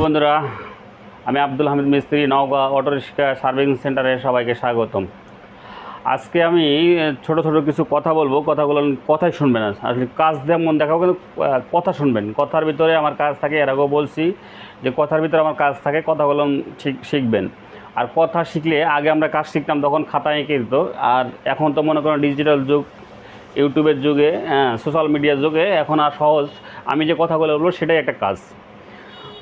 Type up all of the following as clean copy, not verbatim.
বন্ধুরা, আমি আব্দুল হামিদ মিস্ত্রি, নওগাঁ অটো রিক্সা সার্ভিসিং সেন্টারে সবাইকে স্বাগতম। আজকে আমি ছোট ছোট কিছু কথা বলবো। কথাগুলো কথাই শুনবেন, আসলে কাজ দিয়ে মন দেখাও, কিন্তু কথা শুনবেন। কথার ভিতরে আমার কাজ থাকে, এর আগেও বলছি যে কথার ভিতরে আমার কাজ থাকে, কথাগুলো শিখবেন। আর কথা শিখলে, আগে আমরা কাজ শিখতাম তখন খাতা এঁকে দিত, আর এখন তো মনে করেন ডিজিটাল যুগ, ইউটিউবের যুগে, সোশ্যাল মিডিয়ার যুগে এখন আর সহজ। আমি যে কথাগুলো বলবো সেটাই একটা কাজ।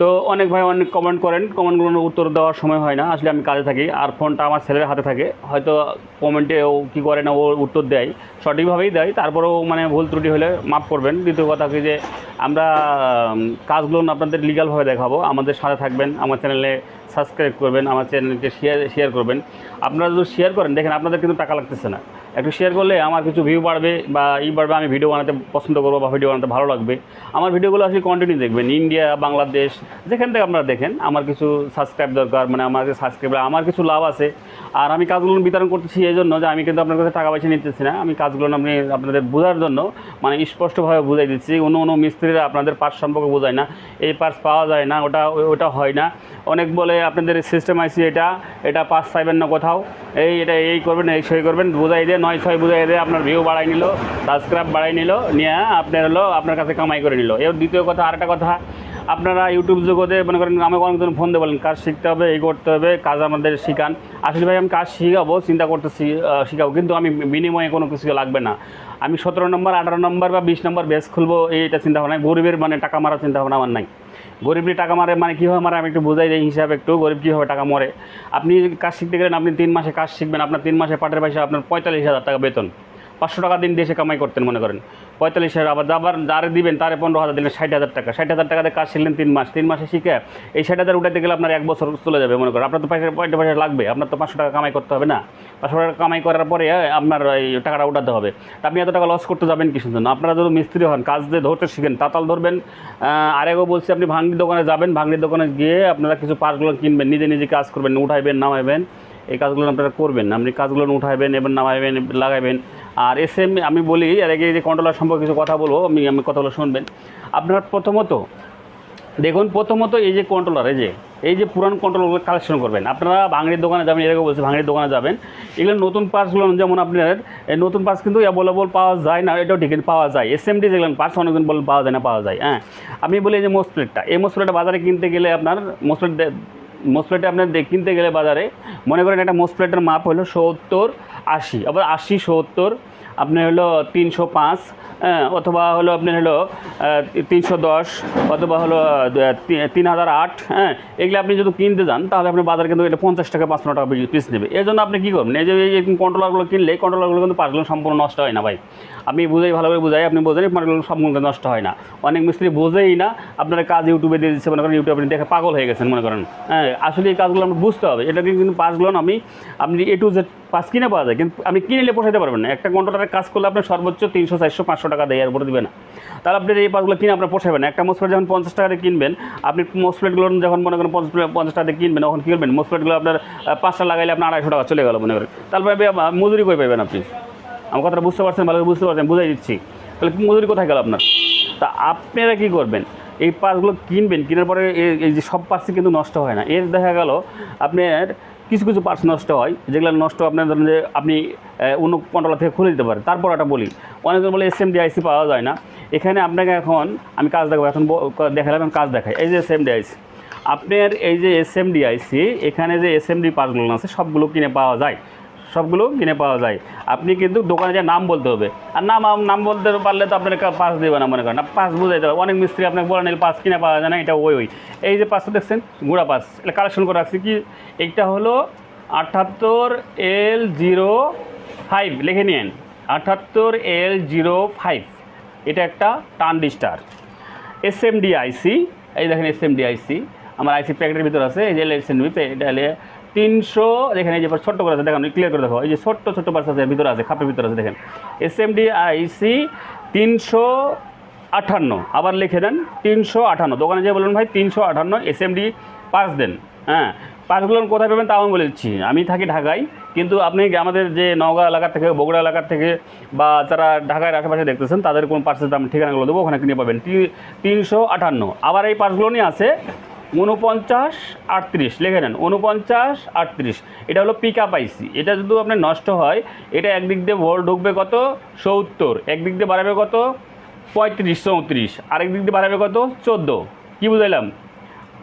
তো অনেক ভাই অনেক কমেন্ট করেন, কমেন্টগুলোর উত্তর দেওয়ার সময় হয় না, আসলে আমি কাজে থাকি, আর ফোনটা আমার ছেলের হাতে থাকে। হয়তো কমেন্টে ও কী করে না, ও উত্তর দেয়, সঠিকভাবেই দেয়, তারপরেও মানে ভুল ত্রুটি হলে মাফ করবেন। দ্বিতীয় কথা কি যে আমরা কাজগুলো আপনাদের লিগালভাবে দেখাবো। আমাদের সাথে থাকবেন, আমার চ্যানেলে সাবস্ক্রাইব করবেন, আমার চ্যানেলকে শেয়ার করবেন। আপনারা যদি শেয়ার করেন, দেখেন আপনাদের কিন্তু টাকা লাগতেছে না। একটু শেয়ার করলে আমার কিছু ভিউ বাড়বে বা বাড়বে, আমি ভিডিও বানাতে পছন্দ করবো বা ভিডিও বানাতে ভালো লাগবে। আমার ভিডিওগুলো আসলে কন্টিনিউ দেখবেন, ইন্ডিয়া, বাংলাদেশ, যেখান থেকে আপনারা দেখেন। আমার কিছু সাবস্ক্রাইব দরকার, মানে আমার সাবস্ক্রাইবার, আমার কিছু লাভ আছে। আর আমি কাজগুলো বিতরণ করতেছি এই জন্য যে আমি কিন্তু আপনার কাছে টাকা পয়সা নিতেছি না। আমি কাজগুলো আপনাদের বোঝার জন্য মানে স্পষ্টভাবে বুঝাই দিচ্ছি। অন্য মিস্ত্রিরা আপনাদের পার্টস সম্পর্কে বোঝায় না, এই পার্টস পাওয়া যায় না, ওটা হয় না। অনেক বলে আপনাদের সিস্টেম আইসি এটা পার্টস পাইবেন না কোথাও, এটা এই করবেন, এই সই করবেন, বোঝাই দিয়ে 9-6 বুঝাই দিয়ে আপনার ভিউ বাড়াই নিল, সাবস্ক্রাইব বাড়াই নিল, নিয়ে আপনার কাছে কামাই করে নিল। এর দ্বিতীয় কথা, আরেকটা কথা, আপনারা ইউটিউব জগতে মনে করেন আমাকে অনেকজন ফোন দিয়ে বলেন কাজ শিখতে হবে, এই করতে হবে, কাজ আমাদের শিখান। আসলে ভাই আমি কাজ শিখাবো, চিন্তা করতেছি শিখাবো, কিন্তু আমি বিনিময়ে কোনো কিছু লাগবে না। আমি 17 নম্বর, 18 নম্বর বা 20 নম্বর বেস খুলবো, এইটা চিন্তা ভাবনা। গরিবের মানে টাকা মারার চিন্তা ভাবনা আমার নাই। গরিবই টাকা মারে মানে কীভাবে মারে আমি একটু বোঝাই দিই হিসাবে, একটু গরিব কীভাবে টাকা মরে। আপনি কাজ শিখতে গেলেন, আপনি 3 মাসে কাজ শিখবেন, আপনার 3 মাসে পাটের পয়সা আপনার 45,000 টাকা বেতন। 500 টাকা দিন দেশে কামাই করতেন মনে করেন, 45,000। আবার যারে দিবেন তারে 15,000 দিলেন, 60,000 টাকা। 60,000 টাকাতে কাজ শিখলেন 3 মাসে শিখে এই 60,000 উঠাইতে গেলে আপনার 1 বছর চলে যাবে মনে করেন। আপনার তো পয়সা লাগবে, আপনার তো 500 টাকা কামাই করতে হবে না। 500 টাকা কামাই করার পরে আপনার এই টাকাটা উঠাতে হবে। তা আপনি এত টাকা লস করতে যাবেন কিসের জন্য? আপনারা যদি মিস্ত্রি হন, কাজ দিয়ে ধরতে শিখেন, তাতাল ধরবেন। আরেকও বলছি, আপনি ভাঙড়ির দোকানে যাবেন, ভাঙড়ির দোকানে গিয়ে আপনারা কিছু পার্টসগুলো কিনবেন, নিজে কাজ করবেন, উঠাইবেন, নামাইবেন, এই কাজগুলো আপনারা করবেন। আপনি কাজগুলো উঠাইবেন, এবার নামাইবেন, লাগাইবেন। আর আমি বলি, আর আগে যে কন্ট্রোলার সম্পর্কে কিছু কথা বলবো, আমি কথাগুলো শুনবেন। আপনার প্রথমত এই যে কন্ট্রোলার, এই যে পুরানো কন্ট্রোলারগুলো কালেকশন করবেন। আপনারা ভাঙড়ির দোকানে যাবেন, এর আগে বলছি ভাঙড়ির দোকানে যাবেন, এগুলো নতুন পার্টসগুলো, যেমন আপনার নতুন পার্টস কিন্তু অ্যাভেলেবল পাওয়া যায় না, এটাও ঠিক পাওয়া যায়। এসএমডি যেগুলো পার্টস অনেকজন বলে পাওয়া যায় না, পাওয়া যায়। আমি বলি এই যে মোসপ্লেটটা, এই মোসপ্লেটটা বাজারে কিনতে গেলে আপনার মোসপ্লেটে আপনার কিনতে গেলে বাজারে মনে করেন একটা মোসপ্লেটের মাপ হলো 70-80, আবার 80-70 আপনার হলো 305, অথবা হলো আপনার হলো 310, অথবা হলো 3008। এগুলো আপনি যদি কিনতে যান তাহলে আপনার বাজারে কিন্তু এটা 50 টাকা 55 টাকা পিস নেবে। এই জন্য আপনি কী করবেন, এই যে কন্ট্রোলারগুলো কিনলে, কন্ট্রোলারগুলো কিন্তু পার্টসগুলো সম্পূর্ণ নষ্ট হয় না ভাই। আমি ভালোভাবে বুঝাই, আপনি বোঝেন, পার্টসগুলো সম্পূর্ণ নষ্ট হয় না। অনেক মিস্ত্রি বোঝেই না, আপনারা কাজ ইউটিউবে দিয়ে দিচ্ছে মনে করেন, ইউটিউবে আপনি দেখে পাগল হয়ে গেছেন মনে করেন। আসলে এই কাজগুলো আমরা বুঝতে হবে। এটা কিন্তু পার্টসগুলো আপনি A to Z পার্টস কিনে পাওয়া যায়, কিন্তু আপনি কিনলে পোষাইতে পারবেন না। একটা কন্ট্রোলারের কাজ করলে আপনার সর্বোচ্চ 300, 400, 500 টাকা দেয়, এর উপরে দেবে না। তাহলে আপনার এই পার্টসগুলো কিনে আপনার পোষাবেন না। একটা মোসপ্লেট যখন 50 টাকাতে কিনবেন, আপনি মোসপ্লেটগুলো যখন মনে করেন 50 টাকাতে কিনবেন, তখন কী করবেন, মোসপ্লেটগুলো আপনার 5টা লাগাইলে আপনার 250 টাকা চলে গেল মনে করেন। তারপরে মজুরি কই পাবেন আপনি? আমার কথাটা বুঝতে পারছেন? ভালো বুঝতে পারছেন, বুঝাই দিচ্ছি। তাহলে মজুরি কোথায় গেল আপনার? তা আপনারা কী করবেন, এই পার্টসগুলো কিনবেন, কেনার পরে এই যে সব পার্টসই কিন্তু নষ্ট হয় না। এর দেখা গেল আপনার কিছু পার্টস নষ্ট হয়, যেগুলো নষ্ট আপনার ধরেন যে আপনি অন্য কন্ট্রোলার থেকে খুলে দিতে পারেন। তারপর একটা বলি, অনেকজন বলে এসএমডি আইসি পাওয়া যায় না। এখানে আপনাকে এখন আমি কাজ দেখাবো, এখন দেখালাম, আমি কাজ দেখাই। এই যে এসএমডি আইসি, আপনার এই যে এসএমডি আইসি, এখানে যে এসএমডি পার্টসগুলো আছে সবগুলো কিনে পাওয়া যায়, আপনি কিন্তু দোকানে যে নাম বলতে হবে, আর নাম বলতে পারলে তো আপনার পাস দেবে না মনে করেন। পাস বুঝাইতে হবে। অনেক মিস্ত্রি আপনাকে বলেন এই পাস কিনে পাওয়া যায় না, এটা এই যে পাসটা দেখছেন, গুঁড়া পাস, এটা কালেকশন করে রাখছি। কি এইটা হলো 78L05, লিখে নিন, 78L05। এটা একটা ট্রানজিস্টার এসএমডি আইসি। এই দেখেন এসএমডি আইসি আমার আইসি প্যাকেটের ভিতরে আছে। এই যে এসএমডি, এটা হলে 300, দেখেন এই যে ছোট্ট করে আছে, দেখেন ক্লিয়ার করে দেখো, এই যে ছোট্ট পার্স আছে ভিতরে আছে, খাপের ভিতরে আছে, দেখেন এসএমডি আইসি 358। আবার লিখে দেন 358, দোকানে যেয়ে বলুন ভাই 358 এসএমডি পার্স দেন। পার্সগুলো কোথায় পাবেন তাও আমি বলে দিচ্ছি। আমি থাকি ঢাকায়, কিন্তু আপনি আমাদের যে নওগাঁ এলাকার থেকে, বগুড়া এলাকার থেকে, বা যারা ঢাকার আশেপাশে দেখতেছেন, তাদের কোন পার্সের দাম ঠিকানাগুলো দেবো, ওখানে কিনে পাবেন 358। আবার এই পার্সগুলো নিয়ে আছে 4938 লিখে নেন, 4938। এটা হলো পিক আপ আইসি। এটা যদি আপনার নষ্ট হয়, এটা একদিক দিয়ে ভোল্ট ঢুকবে কত 70, একদিক দিয়ে বাড়াবে কত 35 34, আরেক দিক দিয়ে বাড়াবে কত 14। কী বুঝাইলাম?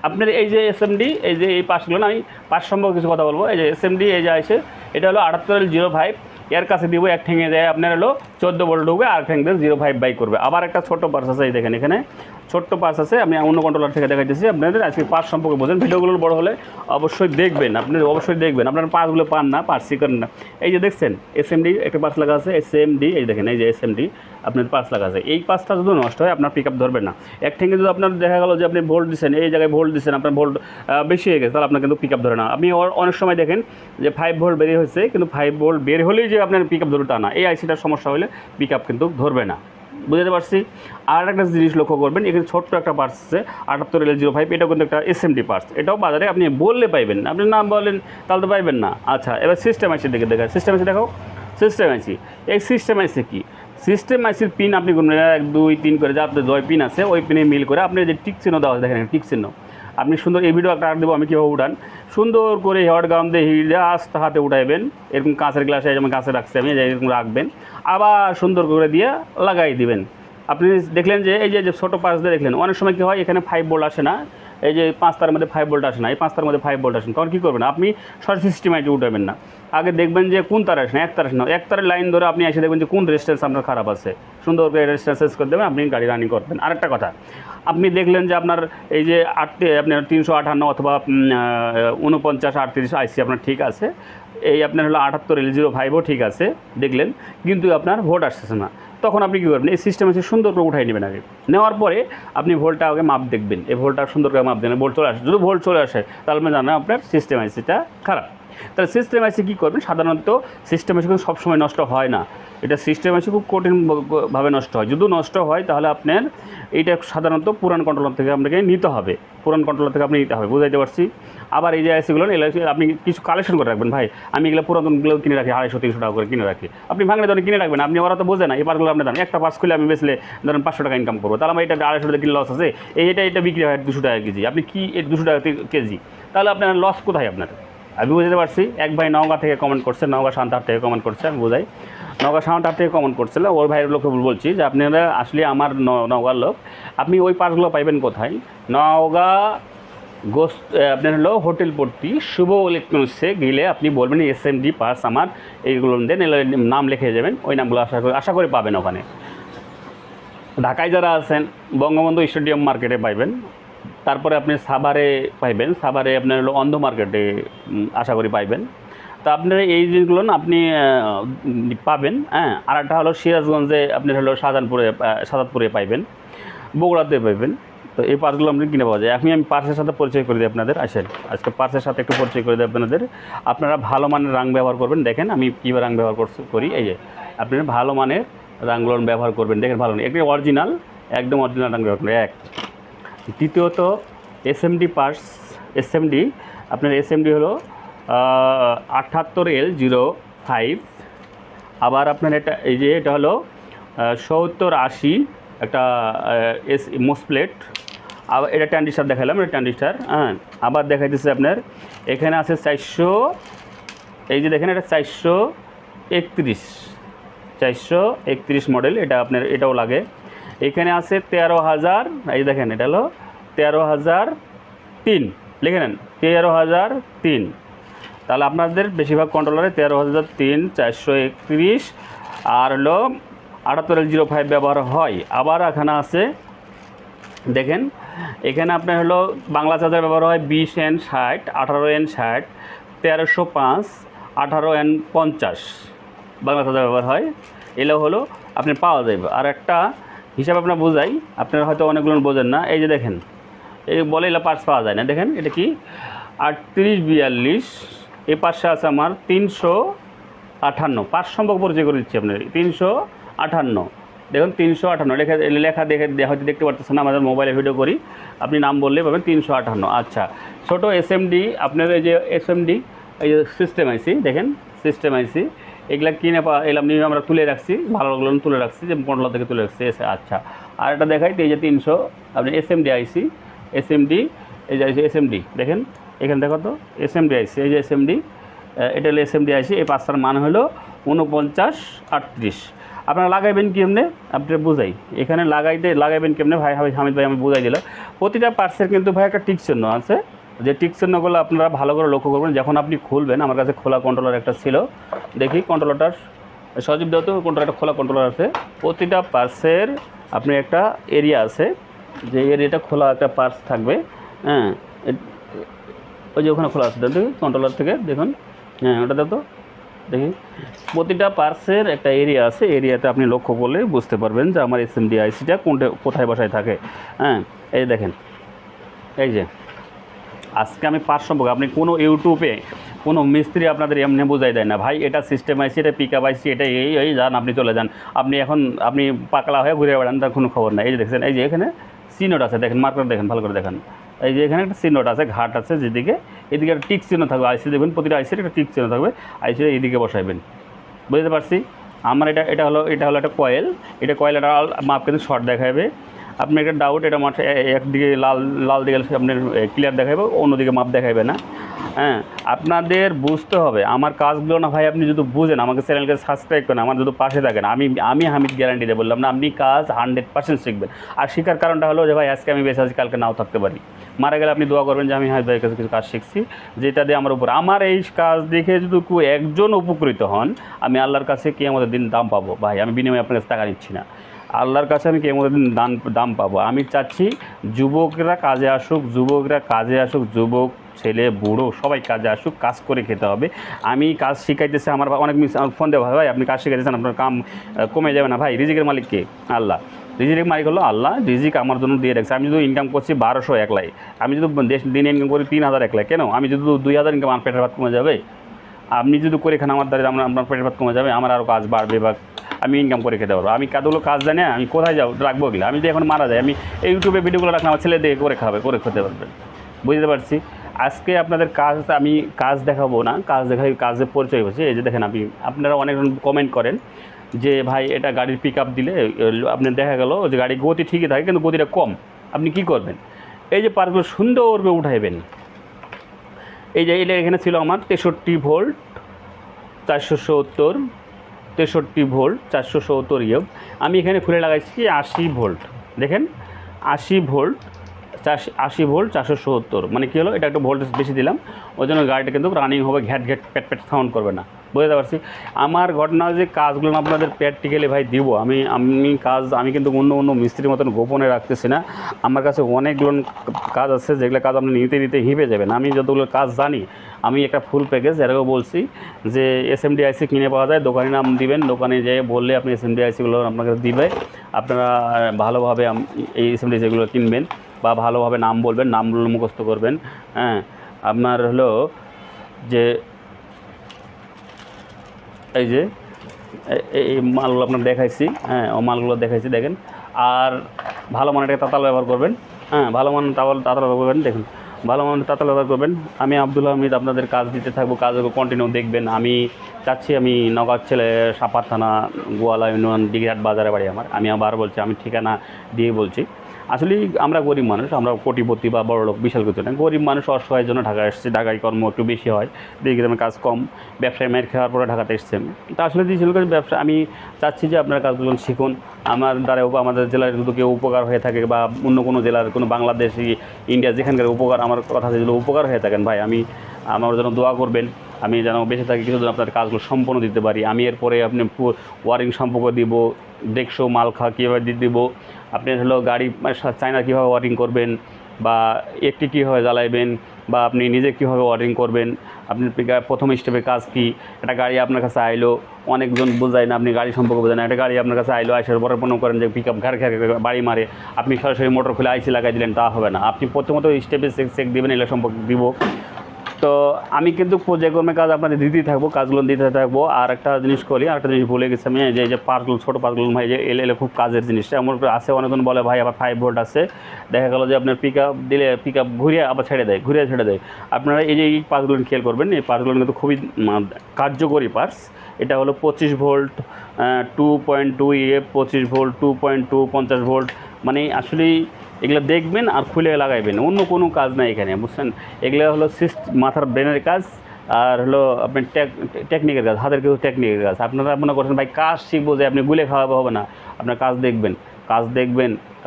আপনার এই যে এসএমডি, এই যে এই পাসগুলো না, আমি পাস সম্পর্কে কিছু কথা বলবো। এই যে এসএমডি, এই যে আছে, এটা হলো 78L05। এর কাছে দিব, এক ঠেঙে দেয় আপনার হলো 14 ভোল্ট ঢুকবে, আর ঠেঙে দিয়ে 05 বাই করবে। আবার একটা ছোট্ট পার্স আছে, এই দেখেন এখানে ছোট্ট পার্স আছে, আমি অন্য কন্ট্রোলার থেকে দেখাইতেছি আপনাদের। আজকে পার্স সম্পর্কে বোঝেন, ভিডিওগুলো বড় হলে অবশ্যই দেখবেন, আপনি অবশ্যই দেখবেন, আপনার পার্সগুলো পান না, পার্সই করেন না। এই যে দেখছেন এসএমডি একটা পার্স লাগা আছে, এসএমডি, এই দেখেন এই যে এসএমডি আপনার পার্স লাগা আছে। এই পার্সটা যদি নষ্ট হয় আপনার পিক আপ ধরবে না। এক ঠেঙে যদি আপনার দেখা গেলো যে আপনি ভোল্ট দিচ্ছেন, এই জায়গায় ভোল্ট দিচ্ছেন, আপনার ভোল্ট বেশি হয়ে গেছে, তাহলে আপনার কিন্তু পিক আপ ধরে না। আপনি অনেক সময় দেখেন যে 5 ভোল্ট বেরিয়ে হয়েছে, কিন্তু 5 ভোল্ট বের হলেই যে আপনার পিক আপ ধরে তা না। এই আইসিটার সমস্যা হলে পিক আপ কিন্তু ধরবে না। বুঝতে পারছি? আর একটা জিনিস লক্ষ্য করবেন, এখানে ছোট্ট একটা পার্টস আছে 78L05, এটাও কিন্তু একটা এসএমডি পার্টস। এটাও বাজারে আপনি বললে পাইবেন, আপনি না বলেন তাহলে তো পাইবেন না। আচ্ছা, এবার সিস্টেম আইসি দেখে দেখা, সিস্টেম আইসি দেখাও। সিস্টেম আইসি, এই সিস্টেম আইসি কি? সিস্টেম আইসির পিন আপনি করবেন 1 2 3 করে, যা আপনার 9 পিন আছে ওই পিনে মিল করে আপনি যে টিক চিহ্ন দেওয়া আছে দেখেন, টিক চিহ্ন আপনি সুন্দর, এই ভিডিও একটা দেবো আমি কীভাবে উঠান, সুন্দর করে হট গাম দিয়ে হিলে আস্তে হাতে উঠাইবেন। এরকম কাঁচের গ্লাসে যেমন কাঁচে রাখছি আমি, এরকম রাখবেন, আবার সুন্দর করে দিয়ে লাগাই দিবেন। আপনি দেখলেন যে এই যে ছোটো পার্স দিয়ে দেখলেন, অনেক সময় কী হয় এখানে 5 ভোল্ট আসে না, এই যে 5 তারের মধ্যে 5 ভোল্ট আসে না, এই 5 তারের মধ্যে 5 ভোল্ট আসে না, তখন কী করবেন আপনি? শর্ট সিস্টেমাইটে উঠাবেন না, আগে দেখবেন যে কোন তার আসে না, এক তার আসে না, এক তারের লাইন ধরে আপনি এসে দেখবেন যে কোন রেজিস্ট্যান্স আপনার খারাপ আছে, সুন্দর করে রেজিস্ট্যান্স শেষ করে দেবেন, আপনি গাড়ি রানিং করবেন। আরেকটা কথা, আপনি দেখলেন যে আপনার এই যে আপনার 358 অথবা 4938 আইসি আপনার ঠিক আছে, এই আপনার হলো 78L05ও ঠিক আছে দেখলেন, কিন্তু আপনার ভোল্ট আসতেছে না, তখন আপনি কী করবেন? এই সিস্টেম এসে সুন্দর করে উঠাই নেবেন। আগে নেওয়ার পরে আপনি ভোল্টটা আগে মাপ দেখবেন, এই ভোল্টটা সুন্দর করে মাপ দেবেন, ভোল্ট চলে আসে, যদি ভোল্ট চলে আসে তাহলে আপনি জানেন আপনার সিস্টেম আইসিটা খারাপ। তাহলে সিস্টেম আইসি কী করবেন? সাধারণত সিস্টেম আইসি কিন্তু সবসময় নষ্ট হয় না, এটা সিস্টেম আইসি খুব কঠিনভাবে নষ্ট হয়। যদি নষ্ট হয় তাহলে আপনার এইটা সাধারণত পুরান কন্ট্রোলার থেকে আপনাকে নিতে হবে, পুরান কন্ট্রোলার থেকে আপনি নিতে হবে। বুঝাইতে পারছি? আবার এই যে আইসিগুলো আপনি কিছু কালেকশন করে রাখবেন। ভাই আমি এগুলো পুরাতনগুলো কিনে রাখি 250-300 টাকা করে কিনে রাখি, আপনি ভাঙলে ধরেন কিনে রাখবেন, আপনি ওরা তো বোঝে না, এই পার্সগুলো আপনি দেন, একটা পার্স খুলে আমি বেচলে ধরেন 500 টাকা ইনকাম করবো, তাহলে আমার এটা 250 টাকা কিনে লস আছে, এটা বিক্রি হয় 200 টাকা কেজি, আপনি কি 200 টাকা কেজি, তাহলে আপনার লস কোথায় আপনার? আমি বুঝতে পারছি। এক ভাই নওগাঁ থেকে কমেন্ট করছে, নওগাঁ সান্তাহাট থেকে কমেন্ট করছে, আমি বোঝাই, নওগাঁ সান্তাহাট থেকে কমেন্ট করছিল, ওর ভাইয়ের লোককে বলছি যে আপনারা আসলে আমার নওগাঁর লোক, আপনি ওই পার্সগুলো পাইবেন কোথায়? নওগাঁ আপনার হলো হোটেল পট্টি শুভ ইলেকট্রনিক্সে গেলে আপনি বলবেন এসএমডি পার্স আমার এইগুলো দেন, নাম লিখে যাবেন, ওই নামগুলো আশা করি পাবেন ওখানে। ঢাকায় যারা আছেন বঙ্গবন্ধু স্টেডিয়াম মার্কেটে পাইবেন, তারপরে আপনি সাভারে পাইবেন, সাভারে আপনার হলো অন্ধ মার্কেটে আশা করি পাইবেন। তো আপনার এই জিনিসগুলো না আপনি পাবেন। হ্যাঁ, আর একটা হলো সিরাজগঞ্জে আপনার হলো সাজাদপুরে পাইবেন, বগুড়াতে পাইবেন। তো এই পার্সগুলো আপনি কিনে পাওয়া যায়। আমি পার্সের সাথে পরিচয় করে দিই আপনাদের, আসেন আজকে পার্সের সাথে একটু পরিচয় করে দিই আপনাদের। আপনারা ভালো মানের রাং ব্যবহার করবেন, দেখেন আমি কীভাবে রাং ব্যবহার করি। এই যে আপনারা ভালো মানের রাংগুলো ব্যবহার করবেন, দেখেন ভালো একটি অরিজিনাল, একদম অরিজিনাল রাং ব্যবহার করবেন। এক দ্বিতীয়ত এসএমডি পার্স, এসএমডি আপনার এসএমডি হলো 78L05। আবার আপনার এটা হলো 7080 একটা মোসপ্লেট। আবার এটা ট্যান্ডিস্টার দেখালাম, এটা ট্যান্ডিস্টার। হ্যাঁ, আবার দেখাইতেছে আপনার এখানে আছে 400, এই যে দেখেন এটা 431 মডেল, এটা আপনার এটাও লাগে। এখানে আছে 13,000, এই দেখেন এটা হলো 13,003, লিখে নেন 13,003। তাহলে আপনাদের বেশিরভাগ কন্ট্রোলারে 13,003, 431 আর হলো 78L05 ব্যবহার হয়। আবার এখানে আছে দেখেন, এখানে আপনার হলো বাংলা চার্জার ব্যবহার হয় 20N60, 18N60, 1305, 18N50 Bangla charger ব্যবহার হয়। এগুলো হলো আপনার পাওয়া যাবে। আর একটা হিসাব আপনার বোঝাই, আপনারা হয়তো অনেকগুলো বোঝেন না। এই যে দেখেন, এই বলে এগুলো পার্টস পাওয়া যায় না, দেখেন এটা কি 3842, এই পাশে আছে আমার 358, পার্টস সম্পর্ক পরিচয় করে দিচ্ছি আপনার 358, দেখুন 358 লেখা দেখে হয়তো দেখতে পারতেছেন না, আমাদের মোবাইলে ভিডিও করি, আপনি নাম বললে পাবেন 358। আচ্ছা, ছোটো এসএমডি আপনার এই যে এসএমডি, এই যে সিস্টেম আইসি দেখেন, সিস্টেম আইসি এগুলা কিনে এলাম নিয়ে আমরা তুলে রাখছি, ভালোগুলো তুলে রাখছি, যে কন্ট্রোলার থেকে তুলে রাখছি। আচ্ছা, আর এটা দেখাই এই যে 300 আপনি এসএমডি আইসি, এসএমডি এই যে এসএমডি দেখেন, এখানে দেখো তো এসএমডি আইসি, এই যে এসএমডি, এটা হলো এসএমডি আইসি। এই পাঁচটার মান হলো 4938। আপনারা লাগাইবেন কেমনে আপনারা বুঝাই, এখানে লাগাইবেন কেমনে ভাই হামিদ ভাই আমি বুঝাই দিলাম। প্রতিটা পার্টসের কিন্তু ভাই একটা টিক চিহ্ন আছে, যে টিক চিহ্নগুলো আপনারা ভালো করে লক্ষ্য করবেন যখন আপনি খুলবেন। আমার কাছে খোলা কন্ট্রোলার একটা ছিল, দেখি কন্ট্রোলারটার সজীব দেওয়া তো কন্ট্রোলারটা খোলা কন্ট্রোলার আছে। প্রতিটা পার্টসের আপনি একটা এরিয়া আছে, যে এরিয়াটা খোলা একটা পার্টস থাকবে। হ্যাঁ, ওই যে ওখানে খোলা আছে দেখুন কন্ট্রোলার থেকে, দেখুন হ্যাঁ ওটা তো দেখি প্রতিটা পার্টসের একটা এরিয়া আছে, এরিয়াতে আপনি লক্ষ্য করলে বুঝতে পারবেন যে আমার এসএমডি আইসিটা কোথায় বসায় থাকে। হ্যাঁ, এই যে দেখেন, এই যে আজকে আমি পার্টস সম্পর্কে, আপনি কোনো ইউটিউবে কোনো মিস্ত্রি আপনাদের এমনি বোঝাই দেয় না ভাই এটা সিস্টেম আইসি, এটা পিক আপ আইসি, এটা এই যান আপনি চলে যান, আপনি পাকলা হয়ে ঘুরে বেড়ান, তার কোনো খবর নাই। এই যে দেখছেন, এই যে এখানে সিনোট আছে, দেখেন মার্কার দেখেন ভালো করে দেখেন, এই যে এখানে একটা সিনোট আছে, ঘাট আছে যেদিকে, এদিকে একটা টিক চিহ্ন থাকবে আইসি, দেখবেন প্রতিটা আইসির একটা টিক চিহ্ন থাকবে, আইসিটা এইদিকে বসাইবেন। বুঝতে পারছি। আমার এটা হলো একটা কয়েল, এটা কয়েল একটা মাপ কিন্তু শর্ট দেখাবে। আপনি একটা ডাউট, এটা মাঠে একদিকে লাল দিকে আপনার ক্লিয়ার দেখাবে, অন্যদিকে মাপ দেখাবে না। হ্যাঁ, আপনাদের বুঝতে হবে আমার কাজগুলো না ভাই, আপনি যদি বুঝেন আমাকে চ্যানেলকে সাবস্ক্রাইব করেন, আমার যদি পাশে থাকেন, আমি হামিদ গ্যারান্টি দিয়ে বললাম না, আপনি কাজ 100% শিখবেন। আর শেখার কারণটা হলো যে ভাই আজকে আমি বেঁচে আছি, কালকে নাও থাকতে পারি, মারা গেলে আপনি দোয়া করবেন যে আমি হামিদ ভাইয়ের কাছে কিছু কাজ শিখছি, যেটা দিয়ে আমার এই কাজ দেখে যদি একজন উপকৃত হন, আমি আল্লাহর কাছে কিয়ামতের দিন দাম পাবো। ভাই আমি বিনিময়ে আপনার কাছে টাকা নিচ্ছি না, আল্লাহর কাছে আমি কিয়ামতের দিন দাম পাবো। আমি চাচ্ছি যুবকরা কাজে আসুক, যুবক ছেলে বুড়ো সবাই কাজে আসুক, কাজ করে খেতে হবে। আমি কাজ শিখাইতেছি, আমার অনেক ফোন দেওয়া ভাই আপনি কাজ শিখাইতেছেন, আপনার কাম কমে যাবে না। ভাই রিজিকের মালিক কে? আল্লাহ। রিজিকের মালিক হলো আল্লাহ, রিজিক আমার জন্য দিয়ে রাখছে। আমি যদি ইনকাম করছি 1200 একলাই, আমি যদি দিনে ইনকাম করি 3000 একলাই, কেন আমি যদি 2000 ইনকাম, আমার পেটের ভাত কমে যাবে? আপনি যদি করে খান আমার দ্বারা আপনার পেটের ভাত কমে যাবে, আমার আরও কাজ বাড়বে বা আমি ইনকাম করে খেতে পারবো। আমি কাজগুলো কাজ জানি, আমি কোথায় রাখবো গেলে, আমি যদি এখন মারা যাই, আমি এই ইউটিউবে ভিডিওগুলো রাখলাম, আমার ছেলে দিয়ে করে খেতে পারবেন। বুঝতে পারছি। আজকে আপনাদের আমি কাজ দেখাবো না, কাজের পরিচয় হচ্ছে এই যে দেখেন, আপনারা অনেক কমেন্ট করেন যে ভাই এটা গাড়ির পিক আপ দিলে আপনার দেখা গেল যে গাড়ির গতি ঠিকই থাকে কিন্তু গতিটা কম, আপনি কি করবেন? এই যে পার্টগুলো সুন্দর করে উঠাইবেন। এই যে এটা এখানে ছিল আমার 63 ভোল্ট 470, 63 ভোল্ট 470 ইয়ব, আমি এখানে খুলে লাগাইছি 80 ভোল্ট। দেখেন 80 ভোল্ট 470, মানে কী হলো, এটা একটু ভোল্টেজ বেশি দিলাম, ওই জন্য গাড়িটা কিন্তু রানিং হবে, ঘ্যাট প্যাট সাউন্ড করবে না। বুঝতে পারছি। আমার ঘটনা যে কাজগুলো আপনাদের প্র্যাকটিক্যালি ভাই দিব, আমি কিন্তু অন্য মিস্ত্রির মতন গোপনে রাখতেছি না। আমার কাছে অনেকগুলো কাজ আছে যেগুলো কাজ আপনি নিতে হিপে যাবেন। আমি যতগুলো কাজ জানি, আমি একটা ফুল প্যাকেজ এরকম বলছি যে এসএমডি আইসি কিনে পাওয়া যায়, দোকানে নাম দিবেন, দোকানে যেয়ে বললে আপনি এসএমডি আইসিগুলো আপনাকে দিবে, আপনারা ভালোভাবে এই এসএমডি আইসিগুলো কিনবেন বা ভালোভাবে নাম বলবেন, নামগুলো মুখস্থ করবেন। হ্যাঁ, আপনার হলো যে এই যে এই মালগুলো আপনার দেখাইছি, হ্যাঁ ও মালগুলো দেখাইছি দেখেন। আর ভালো মানের একটা তাতাল ব্যবহার করবেন, হ্যাঁ ভালো মানের তাতাল ব্যবহার করবেন, দেখুন ভালো মানের তাতাল ব্যবহার করবেন। আমি আব্দুল হামিদ আপনাদের কাজ দিতে থাকবো, কাজগুলো কন্টিনিউ দেখবেন। আমি চাচ্ছি, আমি নওগাঁর ছেলে, সাপার থানা, গোয়ালা ইউনিয়ন, দিঘিরহাট বাজারে বাড়ি আমার। আমি আবার বলছি, আমি ঠিকানা দিয়ে বলছি, আসলে আমরা গরিব মানুষ, আমরা কোটিপতি বা বড় লোক বিশাল কিছু না, গরিব মানুষ অসহায়ের জন্য ঢাকা এসেছি। ঢাকায় কর্ম একটু বেশি হয়, দিকে গ্রামে কাজ কম, ব্যবসায় মায়ের খাওয়ার পরে ঢাকাতে এসছেন। তা আসলে দিয়েছিল ব্যবসা, আমি চাচ্ছি যে আপনার কাজগুলো শিখুন, আমার দ্বারা আমাদের জেলার যদি কেউ উপকার হয়ে থাকে বা অন্য কোনো জেলার কোনো বাংলাদেশি, ইন্ডিয়া যেখানকার উপকার, আমার কথা যেগুলো উপকার হয়ে থাকেন ভাই, আমার জন্য দোয়া করবেন, আমি যেন বেঁচে থাকি কিছুদিন আপনার কাজগুলো সম্পূর্ণ দিতে পারি। আমি এরপরে আপনি ওয়ারিং সম্পর্ক দিব, ডেকশো মালখা কীভাবে দিব, আপনি হলো গাড়ি চায়না কীভাবে ওয়ারিং করবেন বা একটি কীভাবে জ্বালাইবেন বা আপনি নিজে কীভাবে ওয়ারিং করবেন, আপনি প্রথম স্টেপে কাজ কী। একটা গাড়ি আপনার কাছে আইলো, অনেকজন বোঝায় না, আপনি গাড়ি সম্পর্কে বোঝেন না, একটা গাড়ি আপনার কাছে আইলো, আসার পরে মনে করেন যে পিক আপ ঘাড় বাড়ি মারে, আপনি সরাসরি মোটর খুলে আইসি লাগাই দিলেন, তা হবে না। আপনি প্রথমত স্টেপে চেক দেবেন, এগুলো সম্পর্কে দিব। তো আমি কিন্তু পর্যায়ক্রমে কাজ আপনাদের দিতেই থাকবো, কাজগুলো দিতে থাকবো। আর একটা জিনিস করি, আরেকটা জিনিস ভুলে গেছি আমি, যে পার্টগুলো, ছোটো পার্টগুলো ভাই, যে এলে খুব কাজের জিনিসটা এমন আছে। অনেকজন বলে ভাই আবার 5 ভোল্ট আছে, দেখা গেলো যে আপনার পিক আপ দিলে পিক আপ ঘুরিয়ে আবার ছেড়ে দেয়। আপনারা এই পার্টসগুলো খেয়াল করবেন, এই পার্টসগুলো কিন্তু খুবই কার্যকরী পার্টস। এটা হলো 25 ভোল্ট 2.2 EF, 25 ভোল্ট 2.2, 50 ভোল্ট, মানে আসলেই এগুলো দেখবেন আর খুলে লাগাইবেন, অন্য কোনো কাজ নাই এখানে, বুঝছেন? এগুলো হলো মাথার ব্রেনের কাজ, আর হলো আপনার টেকনিকের কাজ, হাতের কিছু টেকনিকের কাজ। আপনারা মনে করছেন ভাই কাজ শিখবো যে আপনি গুলে খাওয়াবো, হবে না। আপনার কাজ দেখবেন,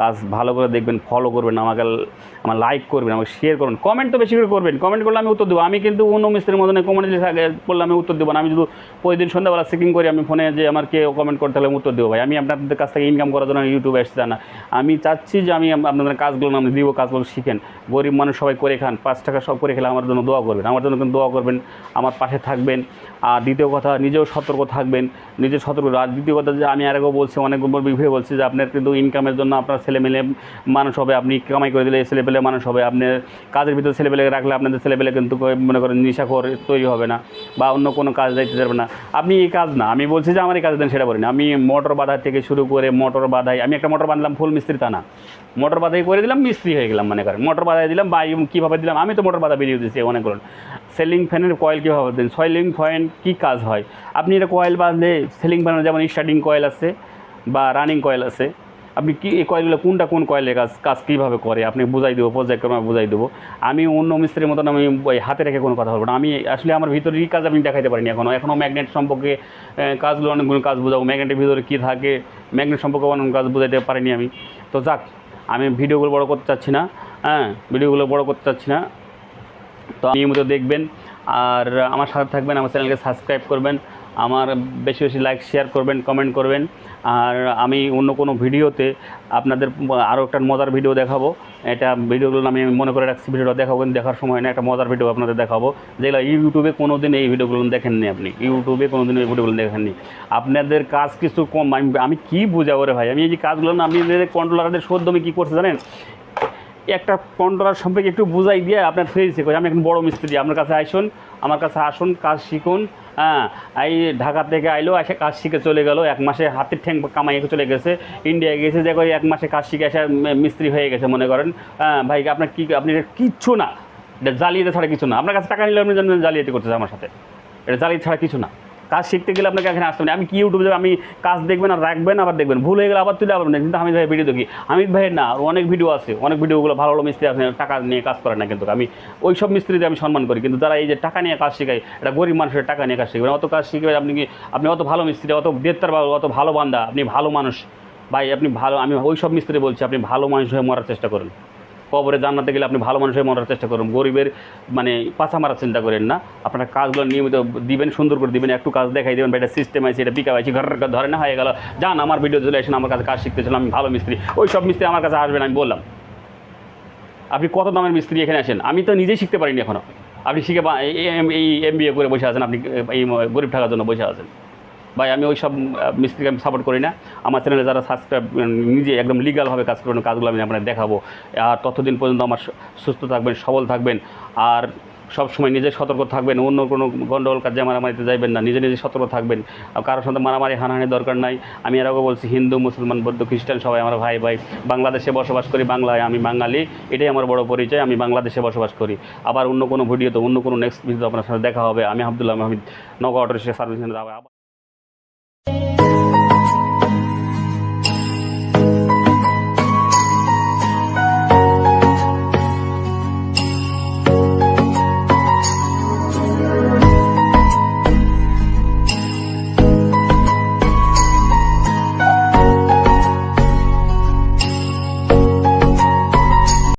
কাজ ভালো করে দেখবেন, ফলো করবেন, আমার লাইক করবেন, আমাকে শেয়ার করবেন, কমেন্ট তো বেশি করে করবেন। কমেন্ট করলে আমি উত্তর দেবো। আমি কিন্তু অন্য মিস্ত্রির মতন কমেন্ট করলে আমি উত্তর দেবো না। আমি যদি প্রতিদিন সন্ধ্যাবেলা চেকিং করি আমি ফোনে যে আমার কে কমেন্ট করতে হলে আমি উত্তর দেবো। ভাই আমি আপনাদের কাছ থেকে ইনকাম করার জন্য ইউটিউবে আসছি না, আমি চাচ্ছি যে আমি আপনাদের কাজগুলো আমি দিব, কাজগুলো শিখেন। গরিব মানুষ সবাই করে খান, 5 টাকা সব করে খেলে আমার জন্য দোয়া করবেন, আমার জন্য কিন্তু দোয়া করবেন, আমার পাশে থাকবেন। আর দ্বিতীয় কথা, নিজেও সতর্ক থাকবেন, নিজের সতর্ক। আর দ্বিতীয় কথা যে আমি আরেকও বলছি, অনেক বিষয়ে বলছি যে আপনার কিন্তু ইনকামের জন্য আপনার ছেলেমেলে মানুষ হবে, আপনি কামাই করে দিলে ছেলেপেলে মানুষ হবে। আপনার কাজের ভিতরে ছেলেপেলে রাখলে আপনাদের ছেলেপেলে কিন্তু মনে করেন নেশাখোর তৈরি হবে না, বা অন্য কোনো কাজ যাইতে যাবে না। আপনি এই কাজ না, আমি বলছি যে আমার এই কাজ দেন সেটা বলেন। আমি মোটর বাঁধা থেকে শুরু করে মোটর বাঁধাই, আমি একটা মোটর বাঁধলাম, ফুল মিস্ত্রি তা না, মোটর বাঁধাই করে দিলাম, মিস্ত্রি হয়ে গেলাম মনে করেন। মোটর বাঁধাই দিলাম বা কীভাবে দিলাম, আমি তো মোটর বাঁধা বেরিয়ে দিচ্ছি অনেক করেন। সেলিং ফ্যানের কয়েল কীভাবে দেন, সেলিং ফ্যান কী কাজ হয়, আপনি এটা কয়েল বাঁধলে সেলিং ফ্যানের যেমন স্টার্টিং কয়েল আছে বা রানিং কয়েল আছে, আপনি কি এই কয়েলগুলো কোনটা কোন কয়েলের কাজ কীভাবে করে আপনি বুঝাই দেবো, পর্যায়ক্রমে বুঝাই দেবো। আমি অন্য মিস্ত্রির মতন আমি ওই হাতে রেখে কোনো কথা বলবো না। আমি আসলে আমার ভিতরের কাজ আমি দেখাইতে পারিনি এখনও ম্যাগনেট সম্পর্কে কাজগুলো অনেকগুলো কাজ বোঝাবো, ম্যাগনেটের ভিতরে কী থাকে, ম্যাগনেট সম্পর্কে অনেক কাজ বোঝাইতে পারিনি আমি। তো যাক, আমি ভিডিওগুলো বড় করতে চাচ্ছি না, ভিডিওগুলো বড় করতে চাচ্ছি না। তো নিয়মিত দেখবেন আর আমার সাথে থাকবেন, আমার চ্যানেলকে সাবস্ক্রাইব করবেন, আমার বেশি বেশি লাইক শেয়ার করবেন, কমেন্ট করবেন। আর আমি অন্য কোনো ভিডিওতে আপনাদের আরও একটা মজার ভিডিও দেখাবো। এটা ভিডিওগুলো আমি মনে করে রাখছি, ভিডিওটা দেখাবো, কিন্তু দেখার সময় না, একটা মজার ভিডিও আপনাদের দেখাবো, যেগুলো ইউটিউবে কোনো দিন এই ভিডিওগুলো দেখেননি, আপনি ইউটিউবে কোনো দিন এই ভিডিওগুলো দেখেননি। আপনাদের কাজ কিছু কম, আমি কী বুঝাবো রে ভাই, আমি এই যে কাজগুলো না, আপনি কন্ট্রোলারদের সদ্যমি কী করছে জানেন, একটা কন্ট্রোলার সম্পর্কে একটু বুঝাই দিয়ে আপনার ফেসে করে, আমি এখন বড় মিস্ত্রি, আপনার কাছে আমার কাছে আসুন, কাজ শিখুন। এই ঢাকা থেকে আইলো, এসে কাজ শিখে চলে গেল, 1 মাসে হাতের ঠ্যাং কামাই চলে গেছে, ইন্ডিয়ায় গেছে, যে 1 মাসে কাজ শিখে এসে মিস্ত্রি হয়ে গেছে মনে করেন। ভাই আপনার আপনি কিচ্ছু না, এটা জালিয়াতি ছাড়া কিছু না। আপনার কাছে টাকা নিলে আপনি জানেন জালিয়াতি করতেছে আমার সাথে, এটা জালিয়াতি ছাড়া কিছু না। কাজ শিখতে গেলে আপনাকে এখানে আসতে হবে। আমি কি ইউটিউবে আমি কাজ দেখবেন আর রাখবেন, আবার দেখবেন, ভুল হয়ে গেলে আবার তুলে আবার নেই। কিন্তু আমি ভাই ভিডিও দেখি, হামিদ ভাইয়ের না আর অনেক ভিডিও আছে, অনেক ভিডিওগুলো ভালো ভালো মিস্ত্রি আছে টাকা নিয়ে কাজ করে না, কিন্তু আমি ওই সব মিস্ত্রিদের আমি সম্মান করি। কিন্তু যারা এই যে টাকা নিয়ে কাজ শেখায়, এটা গরিব মানুষের টাকা নিয়ে কাজ শিখবেন, অত কাজ শিখবে আপনি অত ভালো মিস্ত্রি, অত দেড়তার বা অত ভালো বান্দা, আপনি ভালো মানুষ ভাই, আপনি ভালো, আমি ওই সব মিস্ত্রি বলছি, আপনি ভালো মানুষ হয়ে মরার চেষ্টা করুন। কবরে জান্নাতে গেলে আপনি ভালো মানুষের মরার চেষ্টা করুন, গরিবের পাছা মারার চিন্তা করেন না। আপনারা কাজগুলো নিয়মিত দিবেন, সুন্দর করে দিবেন, একটু কাজ দেখাই দেবেন, এটা সিস্টেম আছে, এটা পিকা আছে, ঘর ধরে না হয়ে গেল, যান আমার ভিডিও চলে আসেন, আমার কাছে কাজ শিখতেছিলাম, আমি ভালো মিস্ত্রি। ওই সব মিস্ত্রি আমার কাছে আসবেন, আমি বললাম। আপনি কত দামের মিস্ত্রি এখানে আসেন, আমি তো নিজেই শিখতে পারিনি এখনও। আপনি শিখে এই MBA করে বসে আছেন, আপনি এই গরিব থাকার জন্য বসে আছেন। ভাই আমি ওই সব মিস্ত্রিকে আমি সাপোর্ট করি না। আমার চ্যানেলে যারা সাবস্ক্রাইব নিজে একদম লিগালভাবে কাজ করবেন, কাজগুলো আমি আপনাদের দেখাবো। আর ততদিন পর্যন্ত আমার সুস্থ থাকবেন, সবল থাকবেন, আর সব সময় নিজে সতর্ক থাকবেন, অন্য কোনো গণ্ডগোল কাজে মারামারিতে যাইবেন না, নিজে সতর্ক থাকবেন। কারোর সাথে মারামারি হানাহানি দরকার নাই। আমি এর আগে বলছি, হিন্দু মুসলমান বৌদ্ধ খ্রিস্টান সবাই আমার ভাই। বাংলাদেশে বসবাস করি, বাংলায়, আমি বাঙালি, এটাই আমার বড় পরিচয়, আমি বাংলাদেশে বসবাস করি। আবার অন্য কোনো ভিডিওতে, অন্য কোনো নেক্সট ভিডিওতে আপনার সাথে দেখা হবে। আমি Abdullah Mahmid, Naogaon auto rickshaw service centre.